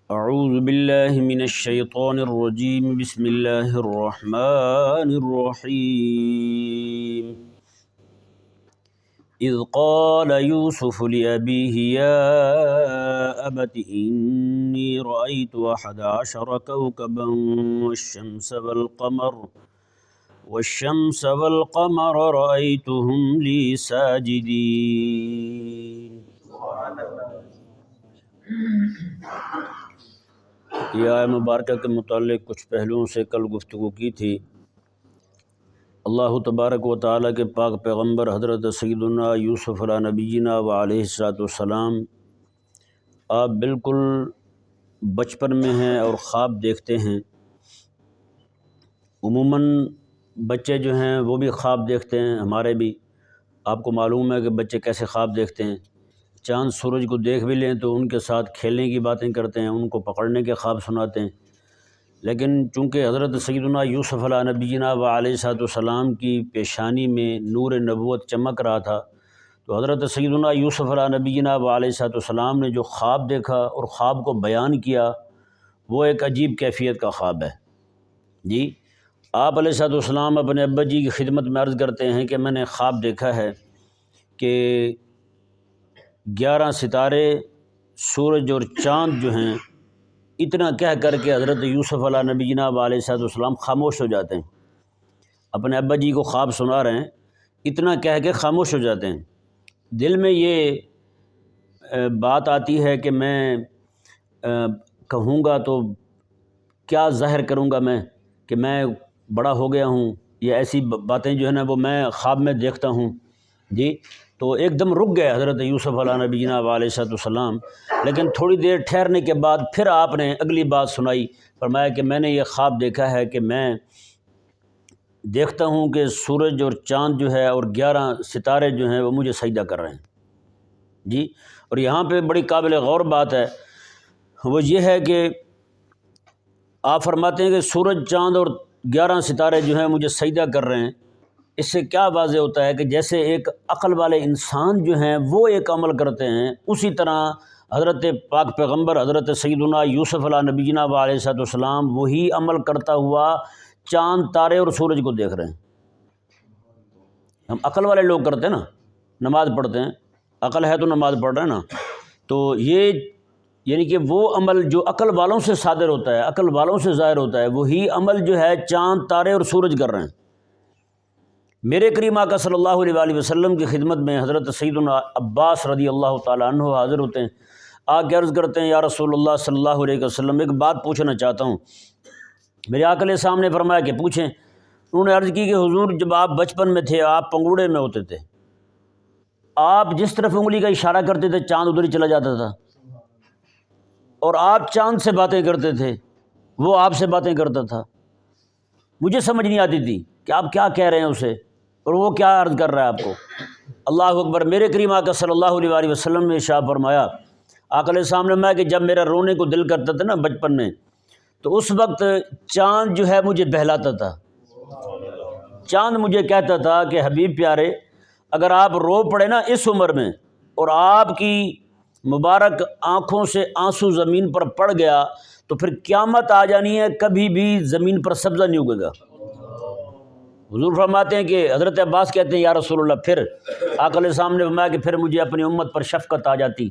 اعوذ باللہ من الشیطان الرجیم بسم اللہ الرحمن الرحیم اذ قال یوسف لأبیہ یا ابت انی رأیت 11 کوکبا والشمس والقمر رأیتهم لی ساجدین۔ یہ آیہ مبارکہ کے متعلق کچھ پہلوؤں سے کل گفتگو کی تھی۔ اللہ تبارک و تعالیٰ کے پاک پیغمبر حضرت سیدنا یوسف علیہ نبینا و علیہ السلام آپ بالکل بچپن میں ہیں اور خواب دیکھتے ہیں۔ عموماً بچے جو ہیں وہ بھی خواب دیکھتے ہیں، ہمارے بھی آپ کو معلوم ہے کہ بچے کیسے خواب دیکھتے ہیں۔ چاند سورج کو دیکھ بھی لیں تو ان کے ساتھ کھیلنے کی باتیں کرتے ہیں، ان کو پکڑنے کے خواب سناتے ہیں۔ لیکن چونکہ حضرت سیدنا یوسف علیہ نبینا و علیہ السلام کی پیشانی میں نور نبوت چمک رہا تھا، تو حضرت سیدنا یوسف علیہ نبینا و علیہ السلام نے جو خواب دیکھا اور خواب کو بیان کیا وہ ایک عجیب کیفیت کا خواب ہے۔ جی آپ علیہ السلام اپنے ابا جی کی خدمت میں عرض کرتے ہیں کہ میں نے خواب دیکھا ہے کہ 11 ستارے، سورج اور چاند جو ہیں اتنا کہہ کر کے حضرت یوسف علیہ نبینا و علیہ السلام خاموش ہو جاتے ہیں۔ اپنے ابا جی کو خواب سنا رہے ہیں، اتنا کہہ کے خاموش ہو جاتے ہیں۔ دل میں یہ بات آتی ہے کہ میں کہوں گا تو کیا ظاہر کروں گا میں کہ میں بڑا ہو گیا ہوں، یہ ایسی باتیں جو ہے نا وہ میں خواب میں دیکھتا ہوں۔ جی تو ایک دم رک گئے حضرت یوسف علیہ نبینا و علیہ السلام، لیکن تھوڑی دیر ٹھہرنے کے بعد پھر آپ نے اگلی بات سنائی، فرمایا کہ میں نے یہ خواب دیکھا ہے کہ میں دیکھتا ہوں کہ سورج اور چاند جو ہے اور 11 ستارے جو ہیں وہ مجھے سجدہ کر رہے ہیں۔ جی اور یہاں پہ بڑی قابل غور بات ہے، وہ یہ ہے کہ آپ فرماتے ہیں کہ سورج چاند اور 11 ستارے جو ہیں مجھے سجدہ کر رہے ہیں۔ اس سے کیا واضح ہوتا ہے کہ جیسے ایک عقل والے انسان جو ہیں وہ ایک عمل کرتے ہیں، اسی طرح حضرت پاک پیغمبر حضرت سیدنا یوسف علیہ نبینا و علیہ السلام وہی عمل کرتا ہوا چاند تارے اور سورج کو دیکھ رہے ہیں۔ ہم عقل والے لوگ کرتے ہیں نا، نماز پڑھتے ہیں، عقل ہے تو نماز پڑھ رہے ہیں نا، تو یہ یعنی کہ وہ عمل جو عقل والوں سے صادر ہوتا ہے، عقل والوں سے ظاہر ہوتا ہے، وہی عمل جو ہے چاند تارے اور سورج کر رہے ہیں۔ میرے کریم آقا صلی اللہ علیہ وآلہ وسلم کی خدمت میں حضرت سیدنا عباس رضی اللہ تعالیٰ عنہ حاضر ہوتے ہیں، آ کے عرض کرتے ہیں یا رسول اللہ صلی اللہ علیہ وسلم ایک بات پوچھنا چاہتا ہوں۔ میرے آقا علیہ السلام نے فرمایا کہ پوچھیں۔ انہوں نے عرض کی کہ حضور جب آپ بچپن میں تھے، آپ پنگوڑے میں ہوتے تھے، آپ جس طرف انگلی کا اشارہ کرتے تھے چاند ادھر ہی چلا جاتا تھا، اور آپ چاند سے باتیں کرتے تھے، وہ آپ سے باتیں کرتا تھا۔ مجھے سمجھ نہیں آتی تھی کہ آپ کیا کہہ رہے ہیں اسے اور وہ کیا عرض کر رہا ہے آپ کو۔ اللہ اکبر۔ میرے کریم آقا صلی اللہ علیہ وآلہ وسلم نے ارشاد فرمایا، آقا علیہ السلام نے فرمایا کہ جب میرا رونے کو دل کرتا تھا نا بچپن میں، تو اس وقت چاند جو ہے مجھے بہلاتا تھا۔ چاند مجھے کہتا تھا کہ حبیب پیارے، اگر آپ رو پڑے نا اس عمر میں اور آپ کی مبارک آنکھوں سے آنسو زمین پر پڑ گیا تو پھر قیامت آ جانی ہے، کبھی بھی زمین پر سبزہ نہیں اگے گا۔ حضور فرماتے ہیں کہ حضرت عباس کہتے ہیں یا رسول اللہ پھر آقا علیہ السلام نے فرمایا کہ پھر مجھے اپنی امت پر شفقت آ جاتی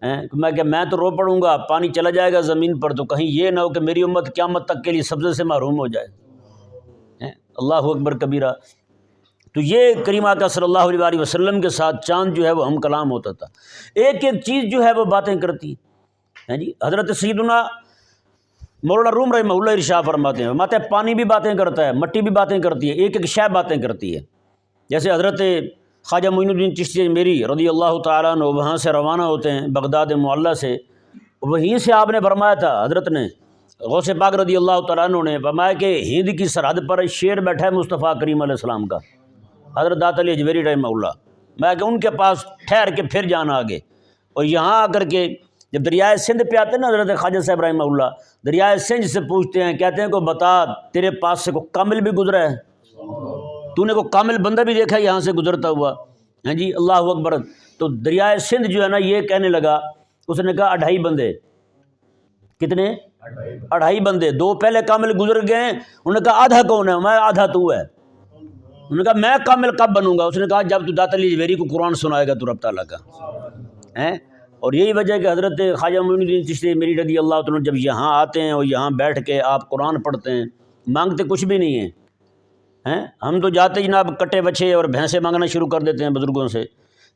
کہ میں تو رو پڑوں گا، پانی چلا جائے گا زمین پر، تو کہیں یہ نہ ہو کہ میری امت قیامت تک کے لیے سبزے سے محروم ہو جائے۔ اللہ اکبر کبیرہ۔ تو یہ کریم آقا صلی اللہ علیہ وآلہ وسلم کے ساتھ چاند جو ہے وہ ہم کلام ہوتا تھا، ایک ایک چیز جو ہے وہ باتیں کرتی ہے۔ جی حضرت سیدنا مولانا روم رحمہ اللہ ارشاد فرماتے ہیں، پانی بھی باتیں کرتا ہے، مٹی بھی باتیں کرتی ہے، ایک ایک شے باتیں کرتی ہے۔ جیسے حضرت خواجہ معین الدین چشتی میری رضی اللہ تعالیٰ عنہ وہاں سے روانہ ہوتے ہیں بغداد معلیٰ سے، وہیں سے آپ نے فرمایا تھا، حضرت نے غوث پاک رضی اللہ تعالیٰ عنہ نے فرمایا کہ ہند کی سرحد پر شیر بیٹھا ہے مصطفیٰ کریم علیہ السلام کا، حضرت داتا علی اجویری رحمہ اللہ، میں کہ ان کے پاس ٹھہر کے پھر جانا آگے۔ اور یہاں آ کر کے جب دریائے سندھ پہ آتے ہیں نا حضرت خواجہ صاحب رحمہ اللہ، دریائے سندھ سے پوچھتے ہیں، کہتے ہیں کو بتا تیرے پاس سے کوئی کامل بھی گزرا ہے، تو نے کوئی کامل بندہ بھی دیکھا یہاں سے گزرتا ہوا؟ ہاں جی اللہ اکبر۔ تو دریائے سندھ جو ہے نا یہ کہنے لگا، اس نے کہا 2.5 بندے، کتنے؟ 2.5 بندے، 2 پہلے کامل گزر گئے، انہوں نے کہا آدھا کون ہے؟ میں آدھا تو ہے۔ انہوں نے کہا میں کامل کب بنوں گا؟ اس نے کہا جب تو داتا علی جویری کو قرآن سنائے گا تو رب تعالیٰ کا ہے۔ اور یہی وجہ ہے کہ حضرت خواجہ معین الدین چشتی میری رضی اللہ تعالیٰ جب یہاں آتے ہیں اور یہاں بیٹھ کے آپ قرآن پڑھتے ہیں، مانگتے کچھ بھی نہیں ہیں، ہم تو جاتے جناب کٹے بچے اور بھینسیں مانگنا شروع کر دیتے ہیں بزرگوں سے،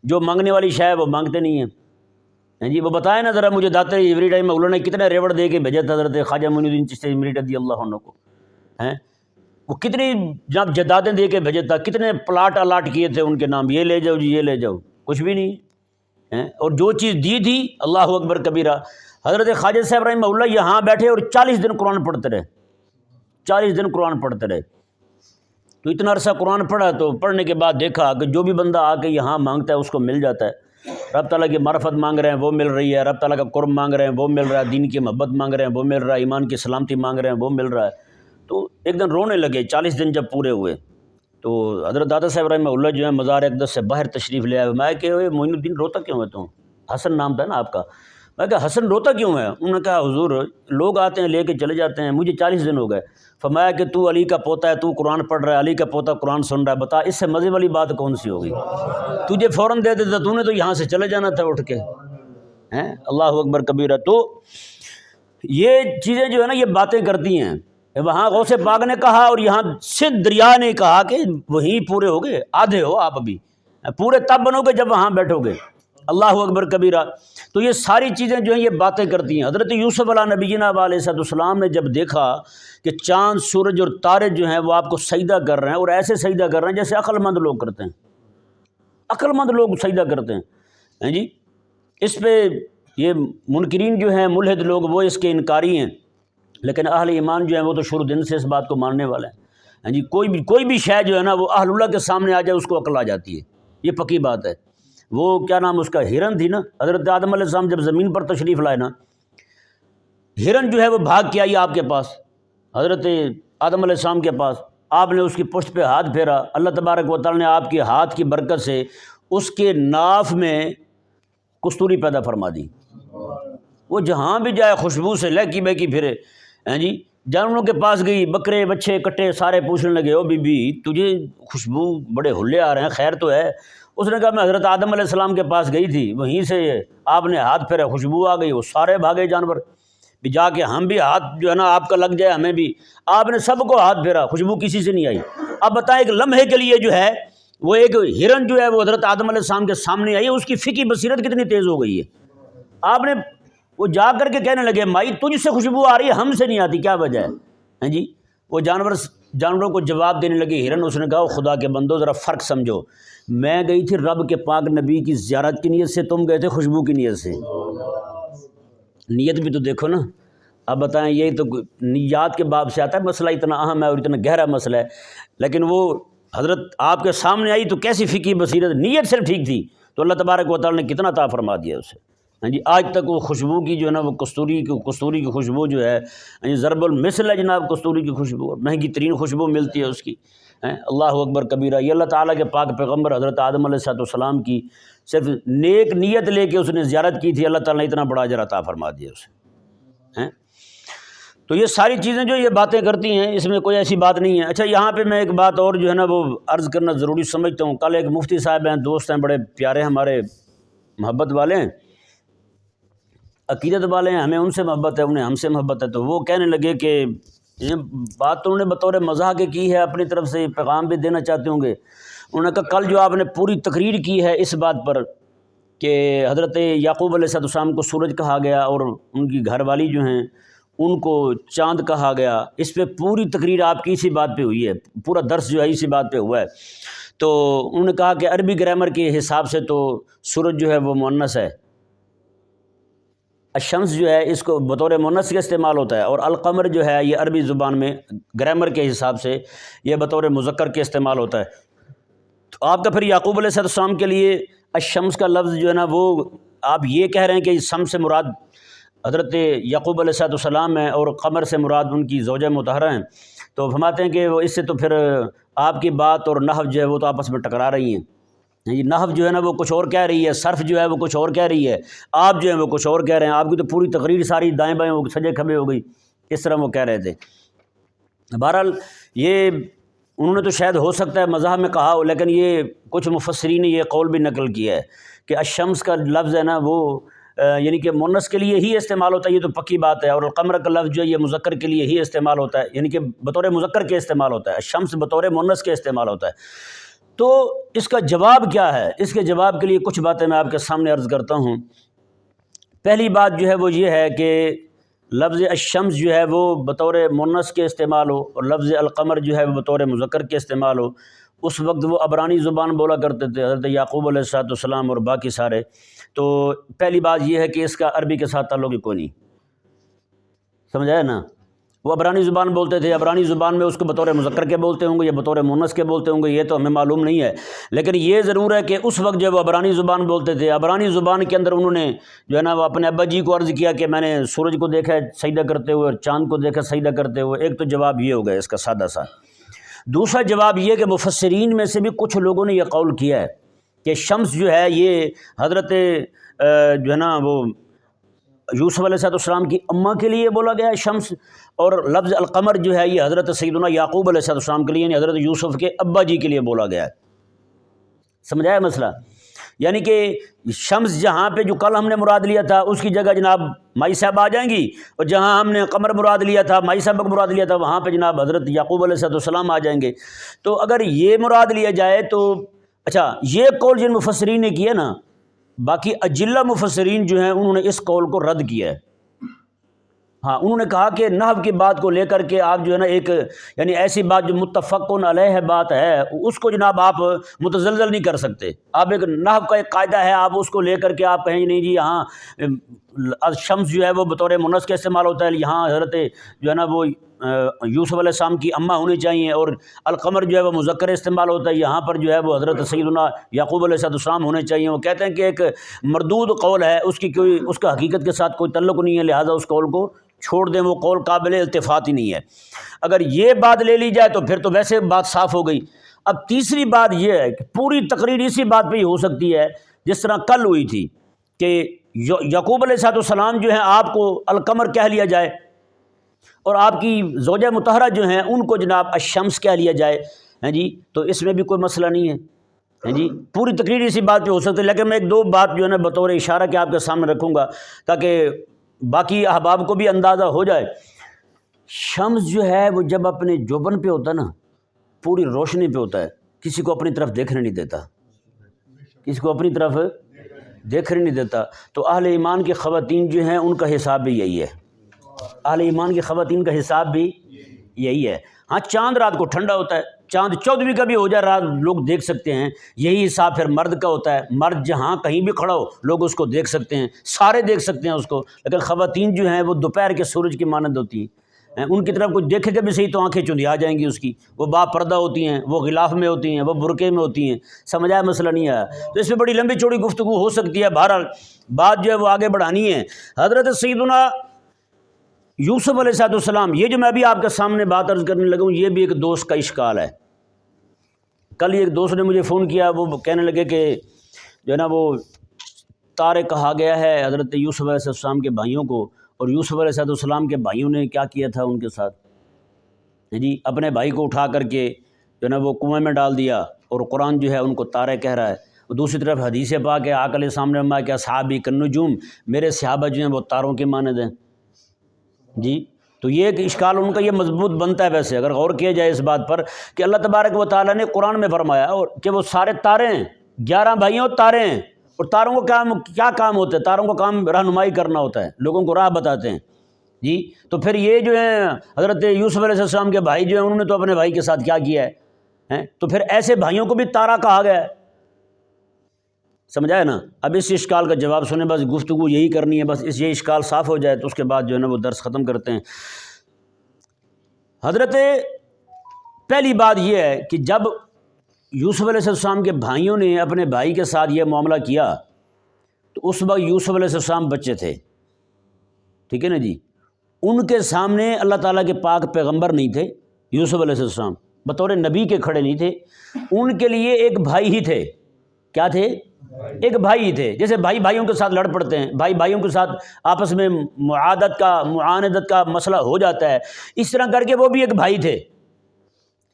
جو مانگنے والی شے ہے وہ مانگتے نہیں ہیں جی۔ وہ بتائیں نا ذرا مجھے داتا علی جویری رحمہ اللہ نے کتنے ریوڑ دے کے بھیجا تھا حضرت خواجہ معین الدین چشتی میری رضی اللہ عنہ کو، وہ کتنی جب جدادیں دے کے بھیجا تھا، کتنے پلاٹ الاٹ کیے تھے ان کے نام، یہ لے جاؤ جی یہ لے جاؤ، کچھ بھی نہیں ہے۔ اور جو چیز دی تھی اللہ اکبر کبیرہ، حضرت خواجہ صاحب رحمہ اللہ یہاں بیٹھے اور 40 دن قرآن پڑھتے رہے، 40 دن قرآن پڑھتے رہے۔ تو اتنا عرصہ قرآن پڑھا تو پڑھنے کے بعد دیکھا کہ جو بھی بندہ آ کے یہاں مانگتا ہے اس کو مل جاتا ہے۔ رب تعالیٰ کی معرفت مانگ رہے ہیں وہ مل رہی ہے، رب تعالیٰ کا قرب مانگ رہے ہیں وہ مل رہا ہے، دین کی محبت مانگ رہے ہیں وہ مل رہا ہے، ایمان کی سلامتی مانگ رہے ہیں وہ مل رہا ہے۔ تو ایک دن رونے لگے 40 دن جب پورے ہوئے تو حضرت داتا صاحب رحمہ اللہ جو ہے مزار اقدس سے باہر تشریف لے آئے۔ میں کہ معین الدین روتا کیوں ہے تم؟ حسن نام تھا نا آپ کا۔ میں کہا حسن روتا کیوں ہے؟ انہوں نے کہا حضور لوگ آتے ہیں لے کے چلے جاتے ہیں، مجھے 40 دن ہو گئے۔ فرمایا کہ تو علی کا پوتا ہے، تو قرآن پڑھ رہا ہے، علی کا پوتا قرآن سن رہا ہے، بتا اس سے مزے والی بات کون سی ہوگی؟ تجھے فوراً دے دیتا، تو نے تو یہاں سے چلے جانا تھا اٹھ کے، ہیں؟ اللہ اکبر کبیرہ۔ تو یہ چیزیں جو ہے نا یہ باتیں کرتی ہیں۔ وہاں غوث پاک نے کہا اور یہاں سندھ دریا نے کہا کہ وہیں پورے ہو گئے، آدھے ہو آپ ابھی، پورے تب بنو گے جب وہاں بیٹھو گے۔ اللہ اکبر کبیرہ۔ تو یہ ساری چیزیں جو ہیں یہ باتیں کرتی ہیں۔ حضرت یوسف علیہ نبینا علیہ السلام نے جب دیکھا کہ چاند سورج اور تارے جو ہیں وہ آپ کو سجدہ کر رہے ہیں، اور ایسے سجدہ کر رہے ہیں جیسے عقل مند لوگ کرتے ہیں، عقل مند لوگ سجدہ کرتے ہیں جی۔ اس پہ یہ منکرین جو ہیں ملحد لوگ وہ اس کے انکاری ہیں، لیکن اہل ایمان جو ہیں وہ تو شروع دن سے اس بات کو ماننے والے ہیں جی۔ کوئی بھی شے جو ہے نا وہ اہل اللہ کے سامنے آ جائے اس کو عقل آ جاتی ہے، یہ پکی بات ہے۔ وہ کیا نام اس کا، ہرن تھی نا، حضرت آدم علیہ السلام جب زمین پر تشریف لائے نا، ہرن جو ہے وہ بھاگ کے آئی آپ کے پاس، حضرت آدم علیہ السلام کے پاس۔ آپ نے اس کی پشت پہ ہاتھ پھیرا، اللہ تبارک و تعالیٰ نے آپ کے ہاتھ کی برکت سے اس کے ناف میں کستوری پیدا فرما دی، وہ جہاں بھی جائے خوشبو سے لہکی بہکی پھرے جی۔ جانوروں کے پاس گئی، بکرے بچے کٹے سارے پوچھنے لگے او بی بی تجھے خوشبو بڑے حلے آ رہے ہیں، خیر تو ہے؟ اس نے کہا میں حضرت آدم علیہ السلام کے پاس گئی تھی، وہیں سے آپ نے ہاتھ پھیرا خوشبو آ گئی، وہ سارے بھاگے جانور بھی جا کے ہم بھی ہاتھ جو ہے نا آپ کا لگ جائے ہمیں بھی۔ آپ نے سب کو ہاتھ پھیرا، خوشبو کسی سے نہیں آئی۔ اب بتائیں ایک لمحے کے لیے جو ہے وہ ایک ہرن جو ہے وہ حضرت آدم علیہ السلام کے سامنے آئی، اس کی فقہی بصیرت کتنی تیز ہو گئی ہے۔ آپ نے وہ جا کر کے کہنے لگے مائی تجھ سے خوشبو آ رہی ہے ہم سے نہیں آتی، کیا وجہ ہے جی؟ وہ جانوروں کو جواب دینے لگے ہرن۔ اس نے کہا خدا کے بندو ذرا فرق سمجھو، میں گئی تھی رب کے پاک نبی کی زیارت کی نیت سے، تم گئے تھے خوشبو کی نیت سے، نیت بھی تو دیکھو نا۔ اب بتائیں یہی تو نیات کے باب سے آتا ہے، مسئلہ اتنا اہم ہے اور اتنا گہرا مسئلہ ہے، لیکن وہ حضرت آپ کے سامنے آئی تو کیسی فقہی بصیرت، نیت صرف ٹھیک تھی تو اللہ تبارک و تعالیٰ نے کتنا عطا فرما دیا اسے جی۔ آج تک وہ خوشبو کی جو ہے نا وہ کستوری کی خوشبو جو ہے ضرب المثل ہے جناب، کستوری کی خوشبو مہنگی ترین خوشبو ملتی ہے اس کی۔ اللہ اکبر کبیرہ۔ یہ اللہ تعالیٰ کے پاک پیغمبر حضرت آدم علیہ السلام کی صرف نیک نیت لے کے اس نے زیارت کی تھی، اللہ تعالیٰ نے اتنا بڑا اجر عطا فرما دیا اسے۔ تو یہ ساری چیزیں جو یہ باتیں کرتی ہیں اس میں کوئی ایسی بات نہیں ہے۔ اچھا یہاں پہ میں ایک بات اور جو ہے نا وہ عرض کرنا ضروری سمجھتا ہوں۔ کل ایک مفتی صاحب ہیں، دوست ہیں، بڑے پیارے ہمارے محبت والے ہیں، عقیدت والے ہیں، ہمیں ان سے محبت ہے، انہیں ہم سے محبت ہے، تو وہ کہنے لگے کہ یہ بات تو انہوں نے بطور مزاح کے کی ہے، اپنی طرف سے پیغام بھی دینا چاہتے ہوں گے۔ انہوں نے کہا کل جو آپ نے پوری تقریر کی ہے اس بات پر کہ حضرت یعقوب علیہ السلام کو سورج کہا گیا اور ان کی گھر والی جو ہیں ان کو چاند کہا گیا، اس پہ پوری تقریر آپ کی اسی بات پہ ہوئی ہے، پورا درس جو ہے اسی بات پہ ہوا ہے۔ تو انہوں نے کہا کہ عربی گرامر کے حساب سے تو سورج جو ہے وہ مؤنث ہے، الشمس جو ہے اس کو بطور مؤنث کے استعمال ہوتا ہے، اور القمر جو ہے یہ عربی زبان میں گرامر کے حساب سے یہ بطور مذکر کے استعمال ہوتا ہے۔ تو آپ کا پھر یعقوب علیہ السلام کے لیے الشمس کا لفظ جو ہے نا وہ آپ یہ کہہ رہے ہیں کہ شمس سے مراد حضرت یعقوب علیہ السلام ہیں اور قمر سے مراد ان کی زوجہ مطہرہ ہیں، تو فرماتے ہیں کہ وہ اس سے تو پھر آپ کی بات اور نحو جو ہے وہ تو آپس میں ٹکرا رہی ہیں۔ جی نحو جو ہے نا وہ کچھ اور کہہ رہی ہے، صرف جو ہے وہ کچھ اور کہہ رہی ہے، آپ جو ہیں وہ کچھ اور کہہ رہے ہیں، آپ کی تو پوری تقریر ساری دائیں بائیں سجے کھبے ہو گئی، اس طرح وہ کہہ رہے تھے۔ بہرحال یہ انہوں نے تو شاید ہو سکتا ہے مذاہب میں کہا ہو، لیکن یہ کچھ مفسرین نے یہ قول بھی نقل کیا ہے کہ الشمس کا لفظ ہے نا وہ یعنی کہ مونس کے لیے ہی استعمال ہوتا ہے، یہ تو پکی بات ہے، اور القمر کا لفظ جو ہے یہ مذکر کے لیے ہی استعمال ہوتا ہے، یعنی کہ بطور مذکر کے استعمال ہوتا ہے، الشمس بطور مونس کے استعمال ہوتا ہے۔ تو اس کا جواب کیا ہے؟ اس کے جواب کے لیے کچھ باتیں میں آپ کے سامنے عرض کرتا ہوں۔ پہلی بات جو ہے وہ یہ ہے کہ لفظ الشمس جو ہے وہ بطور مونس کے استعمال ہو اور لفظ القمر جو ہے وہ بطور مذکر کے استعمال ہو، اس وقت وہ عبرانی زبان بولا کرتے تھے، حضرت یعقوب علیہ السلام اور باقی سارے۔ تو پہلی بات یہ ہے کہ اس کا عربی کے ساتھ تعلق ہی کوئی نہیں، سمجھا ہے نا؟ وہ عبرانی زبان بولتے تھے، عبرانی زبان میں اس کو بطور مذکر کے بولتے ہوں گے یا بطور مونس کے بولتے ہوں گے، یہ تو ہمیں معلوم نہیں ہے، لیکن یہ ضرور ہے کہ اس وقت جب وہ عبرانی زبان بولتے تھے، عبرانی زبان کے اندر انہوں نے جو ہے نا وہ اپنے ابا جی کو عرض کیا کہ میں نے سورج کو دیکھا ہے سجدہ کرتے ہوئے اور چاند کو دیکھا سجدہ کرتے ہوئے۔ ایک تو جواب یہ ہو گیا اس کا سادہ سا۔ دوسرا جواب یہ کہ مفسرین میں سے بھی کچھ لوگوں نے یہ قول کیا ہے کہ شمس جو ہے یہ حضرت جو ہے نا وہ یوسف علیہ السلام کی اماں کے لیے بولا گیا ہے شمس، اور لفظ القمر جو ہے یہ حضرت سیدنا یعقوب علیہ السلام کے لیے یعنی حضرت یوسف کے ابا جی کے لیے بولا گیا ہے۔ سمجھایا مسئلہ؟ یعنی کہ شمس جہاں پہ جو کل ہم نے مراد لیا تھا اس کی جگہ جناب مائی صاحب آ جائیں گی، اور جہاں ہم نے قمر مراد لیا تھا مائی صاحب کو مراد لیا تھا وہاں پہ جناب حضرت یعقوب علیہ السلام آ جائیں گے۔ تو اگر یہ مراد لیا جائے تو اچھا یہ قول جن مفسرین نے کیا نا، باقی اجلہ مفسرین جو ہیں انہوں نے اس قول کو رد کیا ہے۔ ہاں انہوں نے کہا کہ نحو کی بات کو لے کر کے آپ جو ہے نا ایک یعنی ایسی بات جو متفقن علیہ بات ہے اس کو جناب آپ متزلزل نہیں کر سکتے۔ آپ ایک نحو کا ایک قاعدہ ہے، آپ اس کو لے کر کے آپ کہیں نہیں جی یہاں الشمس جو ہے وہ بطور مونس کا استعمال ہوتا ہے، یہاں حضرت جو ہے نا وہ یوسف علیہ السلام کی اماں ہونی چاہیے، اور القمر جو ہے وہ مذکر استعمال ہوتا ہے، یہاں پر جو ہے وہ حضرت سیدنا یعقوب علیہ السلام ہونے چاہیے۔ وہ کہتے ہیں کہ ایک مردود قول ہے، اس کا حقیقت کے ساتھ کوئی تعلق نہیں ہے، لہٰذا اس قول کو چھوڑ دیں، وہ قول قابل التفات ہی نہیں ہے۔ اگر یہ بات لے لی جائے تو پھر تو ویسے بات صاف ہو گئی۔ اب تیسری بات یہ ہے کہ پوری تقریر اسی بات پہ ہی ہو سکتی ہے جس طرح کل ہوئی تھی کہ یعقوب علیہ السلام جو ہیں آپ کو القمر کہہ لیا جائے اور آپ کی زوجہ مطہرہ جو ہیں ان کو جناب الشمس کہہ لیا جائے، ہیں جی، تو اس میں بھی کوئی مسئلہ نہیں ہے، ہیں جی، پوری تقریر اسی بات پہ ہو سکتی ہے۔ لیکن میں ایک دو بات جو ہے نا بطور اشارہ کے آپ کے سامنے رکھوں گا تاکہ باقی احباب کو بھی اندازہ ہو جائے۔ شمس جو ہے وہ جب اپنے جوبن پہ ہوتا ہے نا، پوری روشنی پہ ہوتا ہے، کسی کو اپنی طرف دیکھنے نہیں دیتا، کسی کو اپنی طرف دیکھنے نہیں دیتا۔ تو اہل ایمان کی خواتین جو ہیں ان کا حساب بھی یہی ہے، اہل ایمان کی خواتین کا حساب بھی یہی ہے۔ ہاں چاند رات کو ٹھنڈا ہوتا ہے، چاند 14ویں کا بھی ہو جائے رات لوگ دیکھ سکتے ہیں، یہی حساب پھر مرد کا ہوتا ہے، مرد جہاں کہیں بھی کھڑا ہو لوگ اس کو دیکھ سکتے ہیں، سارے دیکھ سکتے ہیں اس کو، لیکن خواتین جو ہیں وہ دوپہر کے سورج کی مانند ہوتی ہیں، ان کی طرف کوئی دیکھے گا بھی صحیح تو آنکھیں چندیا جائیں گی اس کی، وہ با پردہ ہوتی ہیں، وہ غلاف میں ہوتی ہیں، وہ برقعے میں ہوتی ہیں۔ سمجھایا مسئلہ نہیں آیا؟ تو اس میں بڑی لمبی چوڑی گفتگو ہو سکتی ہے، بہرحال بات جو ہے وہ آگے بڑھانی ہے۔ حضرت سیدنا یوسف علیہ السلام، یہ جو میں ابھی آپ کے سامنے بات عرض کرنے لگا ہوں، یہ بھی ایک دوست کا اشکال ہے۔ کل ایک دوست نے مجھے فون کیا، وہ کہنے لگے کہ جو ہے نا وہ تارے کہا گیا ہے حضرت یوسف علیہ السلام کے بھائیوں کو، اور یوسف علیہ السلام کے بھائیوں نے کیا کیا تھا ان کے ساتھ، جی اپنے بھائی کو اٹھا کر کے جو ہے نا وہ کنویں میں ڈال دیا، اور قرآن جو ہے ان کو تارے کہہ رہا ہے۔ اور دوسری طرف حدیث پاک ہے آقا علیہ السلام نے فرمایا کہ اصحابی کالنجوم، میرے صحابہ جو ہیں وہ تاروں کے مانند ہیں۔ جی تو یہ ایک اشکال ان کا یہ مضبوط بنتا ہے ویسے اگر غور کیا جائے اس بات پر کہ اللہ تبارک و تعالیٰ نے قرآن میں فرمایا اور کہ وہ سارے تارے ہیں، 11 بھائیوں تارے ہیں، اور تاروں کو کیا کام ہوتا ہے؟ تاروں کو کام رہنمائی کرنا ہوتا ہے، لوگوں کو راہ بتاتے ہیں۔ جی تو پھر یہ جو ہے حضرت یوسف علیہ السلام کے بھائی جو ہیں انہوں نے تو اپنے بھائی کے ساتھ کیا کیا ہے، تو پھر ایسے بھائیوں کو بھی تارا کہا گیا ہے۔ سمجھا ہے نا؟ اب اس اشکال کا جواب سنیں، بس گفتگو یہی کرنی ہے، بس یہ اشکال صاف ہو جائے تو اس کے بعد جو ہے نا وہ درس ختم کرتے ہیں۔ حضرت پہلی بات یہ ہے کہ جب یوسف علیہ السلام کے بھائیوں نے اپنے بھائی کے ساتھ یہ معاملہ کیا تو اس وقت یوسف علیہ السلام بچے تھے، ٹھیک ہے نا جی، ان کے سامنے اللہ تعالیٰ کے پاک پیغمبر نہیں تھے، یوسف علیہ السلام بطور نبی کے کھڑے نہیں تھے، ان کے لیے ایک بھائی ہی تھے، کیا تھے؟ ایک بھائی تھے. جیسے بھائی بھائیوں کے ساتھ لڑ پڑتے ہیں، بھائی بھائیوں کے ساتھ آپس میں معاندت کا مسئلہ ہو جاتا ہے، اس طرح کر کے وہ بھی ایک بھائی تھے.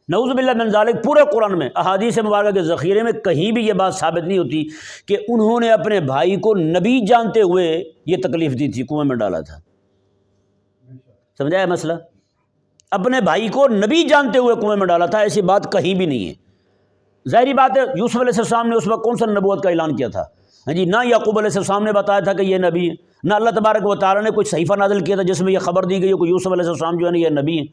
نعوذ باللہ من ذالک. پورے قرآن میں احادیث مبارکہ کے ذخیرے میں کہیں بھی یہ بات ثابت نہیں ہوتی کہ انہوں نے اپنے بھائی کو نبی جانتے ہوئے یہ تکلیف دی تھی، کنویں میں ڈالا تھا. سمجھا ہے مسئلہ؟ اپنے بھائی کو نبی جانتے ہوئے کنویں میں ڈالا تھا، ایسی بات کہیں بھی نہیں ہے. ظاہری بات ہے یوسف علیہ السلام نے اس وقت کون سا نبوت کا اعلان کیا تھا؟ ہاں جی، نہ یعقوب علیہ السلام نے بتایا تھا کہ یہ نبی ہے، نہ اللہ تبارک و تعالیٰ نے کوئی صحیفہ نازل کیا تھا جس میں یہ خبر دی گئی کہ یوسف علیہ السلام جو ہے نا یہ نبی ہے.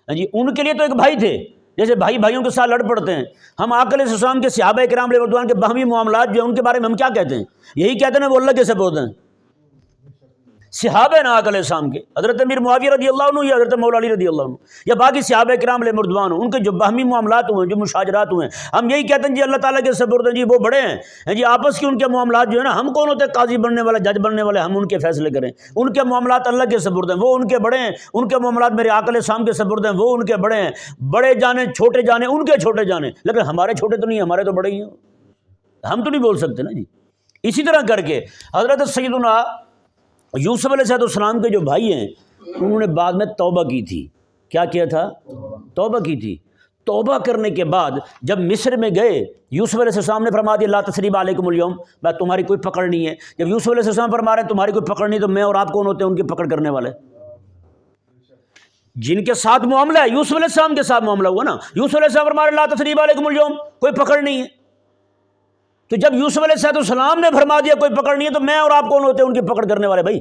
ہاں جی، ان کے لیے تو ایک بھائی تھے. جیسے بھائی بھائیوں کے ساتھ لڑ پڑتے ہیں. ہم آقا علیہ السلام کے صحابہ کرام علیہ رضوان کے باہمی معاملات جو ہیں ان کے بارے میں ہم کیا کہتے ہیں؟ یہی کہتے ہیں وہ اللہ کے سپرد ہیں. صحابہ نا آقا علیہ السلام کے، حضرت امیر معاویہ رضی اللہ عنہ یا حضرت مولا علی رضی اللہ عنہ یا باقی صحابہ کرام علیہ رضوان، ان کے جو باہمی معاملات ہوئے ہیں، جو مشاجرات ہوئے ہیں، ہم یہی کہتے ہیں جی اللہ تعالیٰ کے سپرد ہیں، جی وہ بڑے ہیں جی. آپس کے ان کے معاملات جو ہے نا، ہم کون ہوتے ہیں قاضی بننے والے، جج بننے والے، ہم ان کے فیصلے کریں. ان کے معاملات اللہ کے سپرد ہیں، وہ ان کے بڑے ہیں. ان کے معاملات میرے آقا علیہ السلام کے سپرد ہیں، وہ ان کے بڑے ہیں. بڑے جانے چھوٹے جانے ان کے چھوٹے جانے، لیکن ہمارے چھوٹے تو نہیں، ہمارے تو بڑے ہی ہیں. ہم تو نہیں بول سکتے نا جی. اسی طرح کر کے حضرت سیدنا یوسف علیہ السلام کے جو بھائی ہیں انہوں نے بعد میں توبہ کی تھی. کیا کیا تھا؟ توبہ کی تھی. توبہ کرنے کے بعد جب مصر میں گئے، یوسف علیہ السلام نے فرما دیا لا تثریب علیکم اليوم، میں تمہاری کوئی پکڑ نہیں ہے. جب یوسف علیہ السلام فرما رہے ہیں تمہاری کوئی پکڑ نہیں، تو میں اور آپ کون ہوتے ہیں ان کی پکڑ کرنے والے؟ جن کے ساتھ معاملہ ہے، یوسف علیہ السلام کے ساتھ معاملہ ہوا نا. یوسف علیہ السلام فرما رہے لا تثریب علیکم اليوم، کوئی پکڑ نہیں ہے. تو جب یوسف علیہ السلام نے فرما دیا کوئی پکڑ نہیں ہے، تو میں اور آپ کون ہوتے ہیں ان کی پکڑ کرنے والے بھائی؟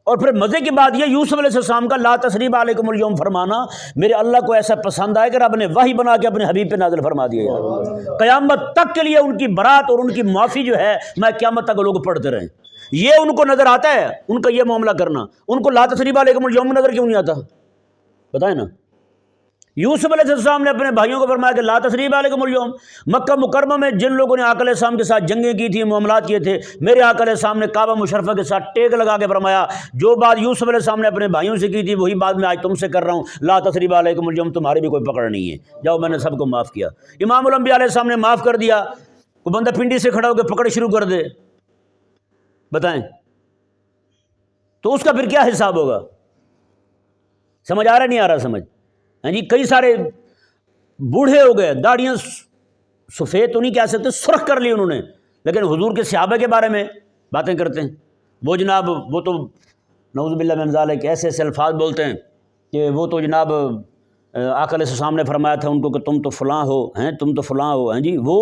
اور پھر مزے کی بات یہ، یوسف علیہ السلام کا لا تثریب علیکم اليوم فرمانا میرے اللہ کو ایسا پسند آئے کہ رب نے وحی بنا کے اپنے حبیب پہ نازل فرما دیا یار. قیامت تک کے لیے ان کی برات اور ان کی معافی جو ہے میں قیامت تک لوگ پڑھتے رہیں. یہ ان کو نظر آتا ہے ان کا یہ معاملہ کرنا. ان کو لا تثریب علیکم اليوم نظر کیوں نہیں آتا؟ بتائیں نا. یوسف علیہ السلام نے اپنے بھائیوں کو فرمایا کہ لا تثریب علیکم اليوم. مکہ مکرمہ میں جن لوگوں نے آقا علیہ السلام کے ساتھ جنگیں کی تھی، معاملات کیے تھے، میرے آقا علیہ السلام نے کعبہ مشرفہ کے ساتھ ٹیک لگا کے فرمایا جو بات یوسف علیہ السلام نے اپنے بھائیوں سے کی تھی وہی بات میں آج تم سے کر رہا ہوں. لا تثریب علیکم اليوم، تمہاری بھی کوئی پکڑ نہیں ہے، جاؤ میں نے سب کو معاف کیا. امام الانبیاء علیہ السلام نے معاف کر دیا. کوئی بندہ پنڈی سے کھڑا ہو کے پکڑ شروع کر دے، بتائیں تو اس کا پھر کیا حساب ہوگا؟ سمجھ آ رہا نہیں آ رہا سمجھ؟ ہاں جی، کئی سارے بوڑھے ہو گئے، داڑیاں سفید تو نہیں کہہ سکتے، سرخ کر لی انہوں نے، لیکن حضور کے صحابہ کے بارے میں باتیں کرتے ہیں. وہ جناب وہ تو نعوذ باللہ من ذالک ایسے ایسے الفاظ بولتے ہیں کہ وہ تو جناب آقا علیہ السلام نے فرمایا تھا ان کو کہ تم تو فلاں ہو ہیں، تم تو فلاں ہو ہیں جی. وہ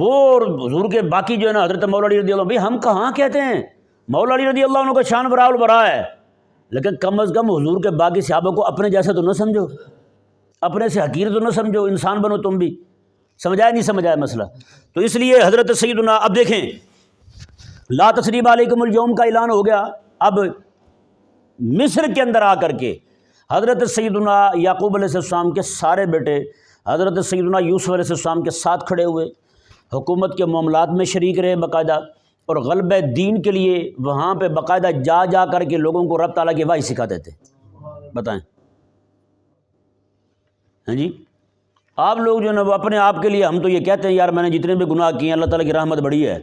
اور حضور کے باقی جو ہے نا حضرت مولا علی رضی اللہ عنہ، بھائی ہم کہاں کہتے ہیں مولا علی رضی اللہ عنہ کا شان برا البرا ہے، لیکن کم از کم حضور کے باقی صحابہ کو اپنے جیسا تو نہ سمجھو، اپنے سے حقیر تو نہ سمجھو، انسان بنو تم بھی. سمجھایا نہیں سمجھایا مسئلہ؟ تو اس لیے حضرت سیدنا اب دیکھیں لا تثریب علیکم اليوم کا اعلان ہو گیا. اب مصر کے اندر آ کر کے حضرت سیدنا یعقوب علیہ السلام کے سارے بیٹے حضرت سیدنا یوسف علیہ السلام کے ساتھ کھڑے ہوئے، حکومت کے معاملات میں شریک رہے باقاعدہ، اور غلبہ دین کے لیے وہاں پہ باقاعدہ جا جا کر کے لوگوں کو رب تعالیٰ کی وحی سکھاتے تھے. بتائیں ہاں جی، آپ لوگ جو ہے نا وہ اپنے آپ کے لیے، ہم تو یہ کہتے ہیں یار میں نے جتنے بھی گناہ کیے ہیں اللہ تعالیٰ کی رحمت بڑی ہے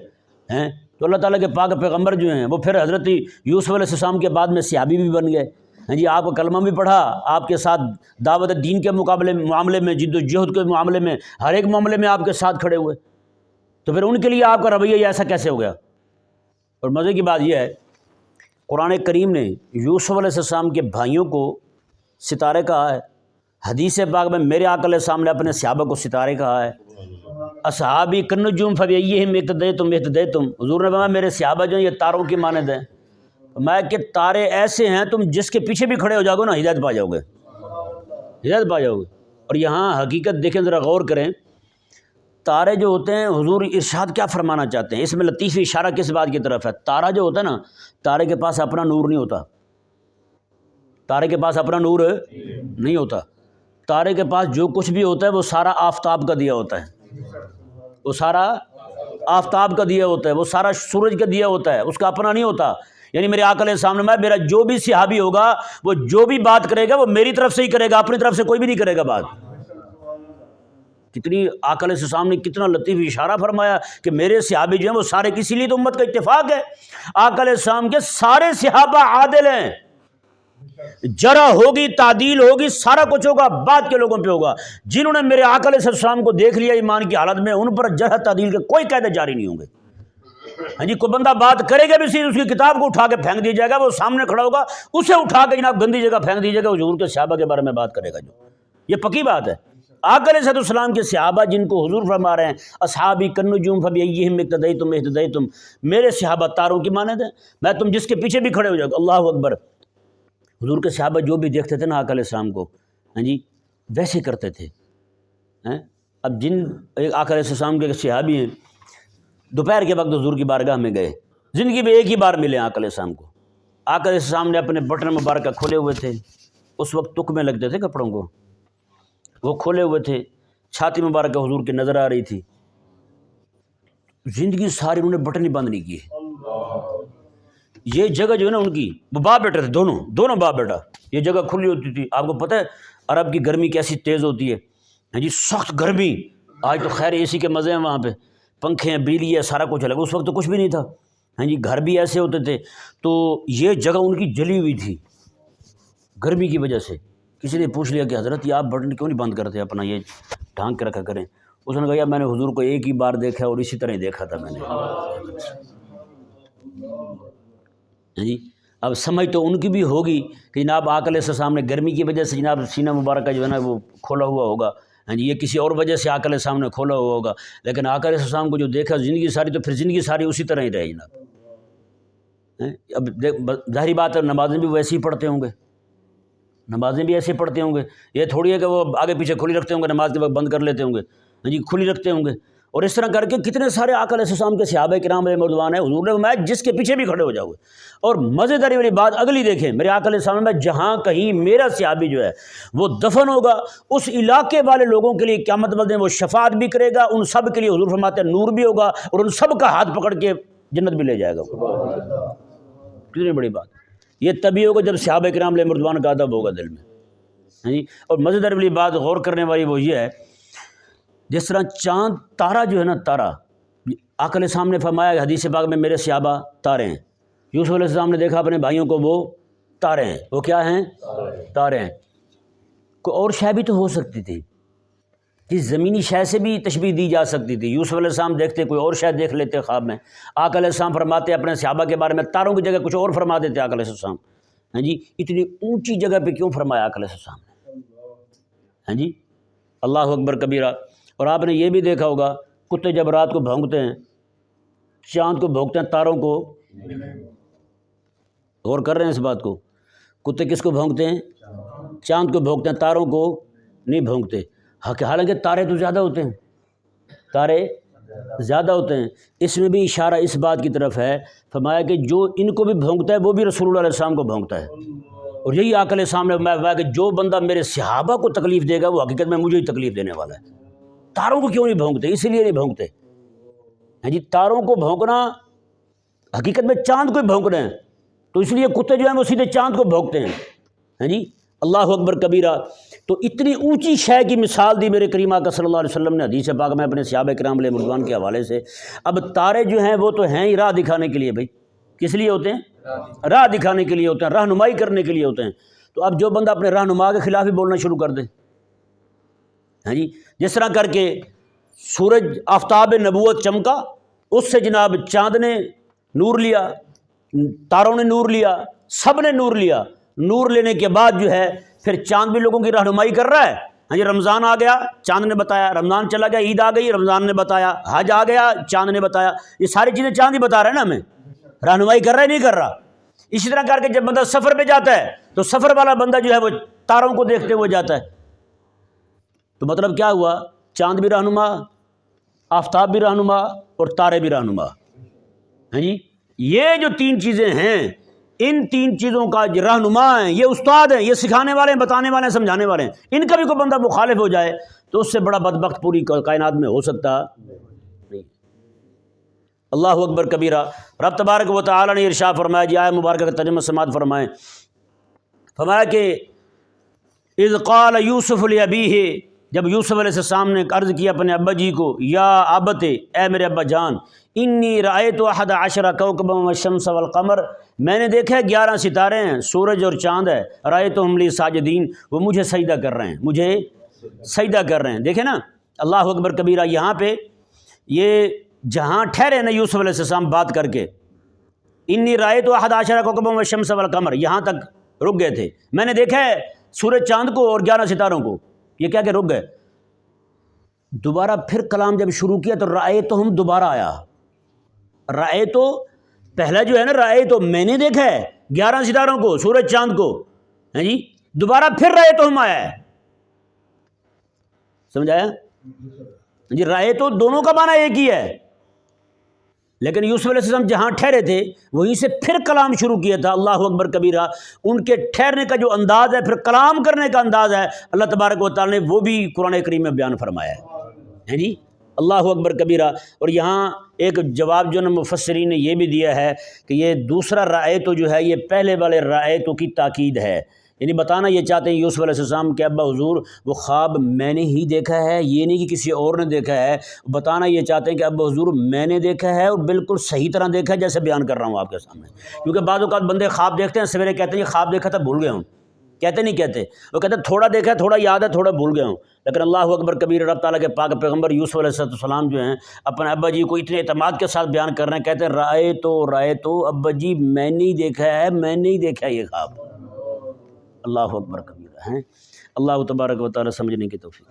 ہیں، تو اللہ تعالیٰ کے پاک پیغمبر جو ہیں وہ پھر حضرت یوسف علیہ السلام کے بعد میں صحابی بھی بن گئے. ہاں جی، آپ کا کلمہ بھی پڑھا، آپ کے ساتھ دعوت دین کے معاملے میں جد و جہد کے معاملے میں ہر ایک معاملے میں آپ کے ساتھ کھڑے ہوئے، تو پھر ان کے لیے آپ کا رویہ یہ ایسا کیسے ہو گیا؟ اور مزے کی بات یہ ہے قرآن کریم نے یوسف علیہ السلام کے بھائیوں کو ستارے کہا ہے. حدیث پاک میں میرے آقا علیہ السلام نے اپنے صحابہ کو ستارے کہا ہے. اصحابی کالنجوم فبأیہم اقتدیتم اہتدیتم، حضور نے فرمایا میرے صحابہ جو ہیں یہ تاروں کی مانند ہیں. میں کہ تارے ایسے ہیں تم جس کے پیچھے بھی کھڑے ہو جاؤ گے نا ہدایت پا جاؤ گے، ہدایت پا جاؤ گے. اور یہاں حقیقت دیکھیں ذرا غور کریں، تارے جو ہوتے ہیں حضور ارشاد کیا فرمانا چاہتے ہیں؟ اس میں لطیف اشارہ کس بات کی طرف ہے؟ تارا جو ہوتا ہے نا، تارے کے پاس اپنا نور نہیں ہوتا، تارے کے پاس اپنا نور نہیں ہوتا. تارے کے پاس جو کچھ بھی ہوتا ہے وہ سارا آفتاب کا دیا ہوتا ہے، وہ سارا آفتاب کا دیا ہوتا ہے، وہ سارا سورج کا دیا ہوتا ہے، اس کا اپنا نہیں ہوتا. یعنی میرے آقا علیہ السلام نے میرا جو بھی صحابی ہوگا وہ جو بھی بات کرے گا وہ میری طرف سے ہی کرے گا، اپنی طرف سے کوئی بھی نہیں کرے گا بات. کتنی آقا علیہ السلام نے کتنا لطیف اشارہ فرمایا کہ میرے صحابی جو ہیں وہ سارے، کسی لیے تو امت کا اتفاق ہے، آقا علیہ السلام کے سارے صحابہ عادل ہیں، جرح ہوگی، تعدیل ہوگی، سارا کچھ ہوگا بعد کے لوگوں پہ ہوگا۔ جنہوں نے میرے آقا علیہ السلام کو دیکھ لیا ایمان کی حالت میں، ان پر جرح تعدیل کے کوئی قاعدے جاری نہیں ہوں گے۔ ہاں جی، کوئی بندہ بات کرے گا بھی صحیح، اس کی کتاب کو اٹھا کے پھینک دیا جائے گا، وہ سامنے کھڑا ہوگا، اسے اٹھا کے جناب گندی جگہ پھینک دیجیے گا، حضور کے صحابہ کے بارے میں بات کرے گا جو، یہ پکی بات ہے۔ آقا علیہ السلام کے صحابہ جن کو حضور فرما رہے ہیں اصحابی کالنجوم فبأیہم اقتدیتم اہتدیتم، میرے صحابہ تاروں کی مانند ہیں، میں تم جس کے پیچھے بھی کھڑے ہو جاؤ۔ اللہ اکبر۔ حضور کے صحابہ جو بھی دیکھتے تھے نا آقا علیہ السلام کو، ہاں جی، ویسے کرتے تھے۔ اب جن آقا علیہ السلام کے صحابی ہیں، دوپہر کے وقت حضور کی بارگاہ میں گئے، زندگی میں ایک ہی بار ملے آقا علیہ السلام کو۔ آقا علیہ السلام نے اپنے بٹن مبارکہ کھولے ہوئے تھے، اس وقت تکمے لگتے تھے کپڑوں کو، وہ کھولے ہوئے تھے، چھاتی مبارکہ حضور کی نظر آ رہی تھی، زندگی ساری انہوں نے بٹن ہی بند نہیں کیے۔ یہ جگہ جو ہے نا ان کی، وہ باپ بیٹا تھے، دونوں باپ بیٹا، یہ جگہ کھلی ہوتی تھی۔ آپ کو پتہ ہے عرب کی گرمی کیسی تیز ہوتی ہے، ہاں جی، سخت گرمی۔ آج تو خیر اے سی کے مزے ہیں، وہاں پہ پنکھے ہیں، بجلی ہے، سارا کچھ الگ، اس وقت تو کچھ بھی نہیں تھا، ہاں جی، گھر بھی ایسے ہوتے تھے۔ تو یہ جگہ ان کی جلی ہوئی تھی گرمی کی وجہ سے۔ کسی نے پوچھ لیا کہ حضرت یہ آپ بٹن کیوں نہیں بند کرتے، اپنا یہ ڈھانک کے رکھا کریں؟ اس نے کہا یار میں نے حضور کو ایک ہی بار دیکھا اور اسی طرح ہی دیکھا تھا میں نے۔ جی، اب سمجھ تو ان کی بھی ہوگی کہ جناب آقا علیہ السلام نے گرمی کی وجہ سے جناب سینہ مبارکہ جو ہے نا وہ کھولا ہوا ہوگا، ہاں جی، یہ کسی اور وجہ سے آقا علیہ السلام نے کھولا ہوا ہوگا، لیکن آقا علیہ السلام کو جو دیکھا زندگی ساری، تو پھر زندگی ساری اسی طرح ہی رہے جناب۔ اب ظاہری بات ہے نمازیں بھی ویسے ہی پڑھتے ہوں گے، نمازیں بھی ایسے پڑھتے ہوں گے، یہ تھوڑی ہے کہ وہ آگے پیچھے کھلی رکھتے ہوں گے، نماز کے وقت بند کر لیتے ہوں گے، ہاں جی، کھلی رکھتے ہوں گے۔ اور اس طرح کر کے کتنے سارے آقا علیہ السلام کے صحابہ کرام علیہ رضوان ہیں، حضور نے فرمایا جس کے پیچھے بھی کھڑے ہو جاؤ گے۔ اور مزیداری والی بات اگلی دیکھیں، میرے آقا علیہ السلام میں جہاں کہیں میرا صحابی جو ہے وہ دفن ہوگا، اس علاقے والے لوگوں کے لیے قیامت والے دن وہ شفاعت بھی کرے گا، ان سب کے لیے حضور فرماتے ہیں نور بھی ہوگا، اور ان سب کا ہاتھ پکڑ کے جنت بھی لے جائے گا۔ کتنی بڑی بات، یہ تبھی ہوگا جب صحابہ کرام علیہ رضوان کا ادب ہوگا دل میں، ہاں جی۔ اور مزیدار والی بات غور کرنے والی وہ یہ ہے، جس طرح چاند تارا جو ہے نا، تارا، آقا علیہ السلام نے فرمایا حدیث پاک میں میرے صحابہ تارے ہیں۔ یوسف علیہ السلام نے دیکھا اپنے بھائیوں کو، وہ تارے ہیں، وہ کیا ہیں؟ تارے ہیں۔ کوئی اور شے بھی تو ہو سکتی تھی، جس زمینی شے سے بھی تشبیہ دی جا سکتی تھی۔ یوسف علیہ السلام دیکھتے کوئی اور شے دیکھ لیتے خواب میں، آقا علیہ السلام فرماتے اپنے صحابہ کے بارے میں تاروں کی جگہ کچھ اور فرما دیتے آقا علیہ السلام، ہاں جی۔ اتنی اونچی جگہ پہ کیوں فرمایا آقا علیہ السلام نے، ہاں جی، اللہ اکبر کبیرہ۔ اور آپ نے یہ بھی دیکھا ہوگا کتے جب رات کو بھونکتے ہیں، چاند کو بھونکتے ہیں، تاروں کو، غور کر رہے ہیں اس بات کو، کتے کس کو بھونکتے ہیں؟ چاند کو بھونکتے ہیں، تاروں کو نہیں بھونکتے۔ حالانکہ تارے تو زیادہ ہوتے ہیں، تارے زیادہ ہوتے ہیں۔ اس میں بھی اشارہ اس بات کی طرف ہے، فرمایا کہ جو ان کو بھی بھونکتا ہے وہ بھی رسول اللہ علیہ السلام کو بھونکتا ہے۔ اور یہی آقا علیہ السلام نے فرمایا کہ جو بندہ میرے صحابہ کو تکلیف دے گا وہ حقیقت میں مجھے ہی تکلیف دینے والا ہے۔ تاروں کو کیوں نہیں بھونکتے؟ اس لیے نہیں بھونکتے، ہاں جی، تاروں کو بھونکنا حقیقت میں چاند کو ہی بھونکنا ہے، تو اس لیے کتے جو ہیں وہ سیدھے چاند کو بھونکتے ہیں، ہاں جی، اللہ اکبر کبیرہ۔ تو اتنی اونچی شے کی مثال دی میرے کریم آقا صلی اللہ علیہ وسلم نے حدیث پاک میں اپنے صحابہ کرام علیہ رضوان کے حوالے سے۔ اب تارے جو ہیں وہ تو ہیں ہی راہ دکھانے کے لیے، بھائی کس لیے ہوتے ہیں؟ راہ دکھانے کے لیے ہوتے ہیں، رہنمائی کرنے کے لیے ہوتے ہیں۔ تو اب جو بندہ اپنے رہنما کے خلاف ہی بولنا شروع کر دے، ہاں جی، جس طرح کر کے سورج آفتاب نبوت چمکا، اس سے جناب چاند نے نور لیا، تاروں نے نور لیا، سب نے نور لیا۔ نور لینے کے بعد جو ہے پھر چاند بھی لوگوں کی رہنمائی کر رہا ہے، ہاں جی، رمضان آ گیا چاند نے بتایا، رمضان چلا گیا عید آ گئی رمضان نے بتایا، حج آ گیا چاند نے بتایا، یہ ساری چیزیں چاند ہی بتا رہا ہے نا ہمیں، رہنمائی کر رہا ہے نہیں کر رہا۔ اسی طرح کر کے جب بندہ سفر پہ جاتا ہے تو سفر والا بندہ جو ہے وہ تاروں کو دیکھتے ہوئے جاتا ہے، تو مطلب کیا ہوا؟ چاند بھی رہنما، آفتاب بھی رہنما، اور تارے بھی رہنما، ہاں جی۔ یہ جو تین چیزیں ہیں، ان تین چیزوں کا رہنما ہیں، یہ استاد ہیں، یہ سکھانے والے ہیں، بتانے والے ہیں، سمجھانے والے ہیں۔ ان کا بھی کوئی بندہ مخالف ہو جائے تو اس سے بڑا بدبخت پوری کائنات میں ہو سکتا نہیں۔ اللہ اکبر کبیرہ۔ رب تبارک و تعالی نے ارشاد فرمایا، جی آیت مبارکہ کا ترجمہ سماعت فرمائیں، فرمایا کہ اذ قال یوسف لابیہ جب یوسف علیہ السلام نے عرض کیا اپنے ابا جی کو، یا ابت، اے میرے ابا جان، انی رأیت احد عشر کوکبا والشمس والقمر، میں نے دیکھا ہے 11 ستارے ہیں، سورج اور چاند ہے، رأیتہم لی ساجدین، وہ مجھے سجدہ کر رہے ہیں، مجھے سجدہ کر رہے ہیں۔ دیکھیں نا، اللہ اکبر کبیرہ، یہاں پہ یہ جہاں ٹھہرے نا یوسف علیہ السلام بات کر کے، انی رأیت احد عشر کوکبا والشمس والقمر، یہاں تک رک گئے تھے، میں نے دیکھا ہے سورج چاند کو اور 11 ستاروں کو، یہ کیا کہ رک گئے۔ دوبارہ پھر کلام جب شروع کیا تو رأیتہم دوبارہ آیا، رأیتو پہلا جو ہے نا، رأیتو میں نے دیکھا ہے 11 ستاروں کو، سورج چاند کو، ہیں جی، دوبارہ پھر رأیتہم آیا ہے، سمجھ آیا جی؟ رأیتو دونوں کا معنی ایک ہی ہے، لیکن یوسف علیہ السلام جہاں ٹھہرے تھے وہیں سے پھر کلام شروع کیا تھا۔ اللہ اکبر کبیرہ، ان کے ٹھہرنے کا جو انداز ہے، پھر کلام کرنے کا انداز ہے، اللہ تبارک و تعالیٰ نے وہ بھی قرآن کریم میں بیان فرمایا ہے جی۔ اللہ اکبر کبیرہ۔ اور یہاں ایک جواب جو نا مفسرین نے یہ بھی دیا ہے کہ یہ دوسرا رأیتو جو ہے یہ پہلے والے رأیتو کی تاکید ہے، یعنی بتانا یہ چاہتے ہیں یوسف علیہ السلام کہ ابا حضور وہ خواب میں نے ہی دیکھا ہے، یہ نہیں کہ کسی اور نے دیکھا ہے، بتانا یہ چاہتے ہیں کہ ابا حضور میں نے دیکھا ہے اور بالکل صحیح طرح دیکھا ہے جیسے بیان کر رہا ہوں آپ کے سامنے۔ کیونکہ بعض اوقات بندے خواب دیکھتے ہیں، سویرے کہتے ہیں یہ خواب دیکھا تھا بھول گیا ہوں، کہتے نہیں کہتے، وہ کہتے ہیں تھوڑا دیکھا ہے، تھوڑا یاد ہے، تھوڑا بھول گیا ہوں۔ لیکن اللہ اکبر کبیر، رب تعالیٰ کے پاک پیغمبر یوسف علیہ السلام جو ہیں اپنے ابا جی کو اتنے اعتماد کے ساتھ بیان کر رہے ہیں، کہتے ہیں رأیتو ابا جی میں نہیں دیکھا ہے، میں نہیں دیکھا یہ خواب۔ اللہ اکبر کبیرہ ہیں۔ اللہ تبارک و تعالیٰ سمجھنے کی توفیق۔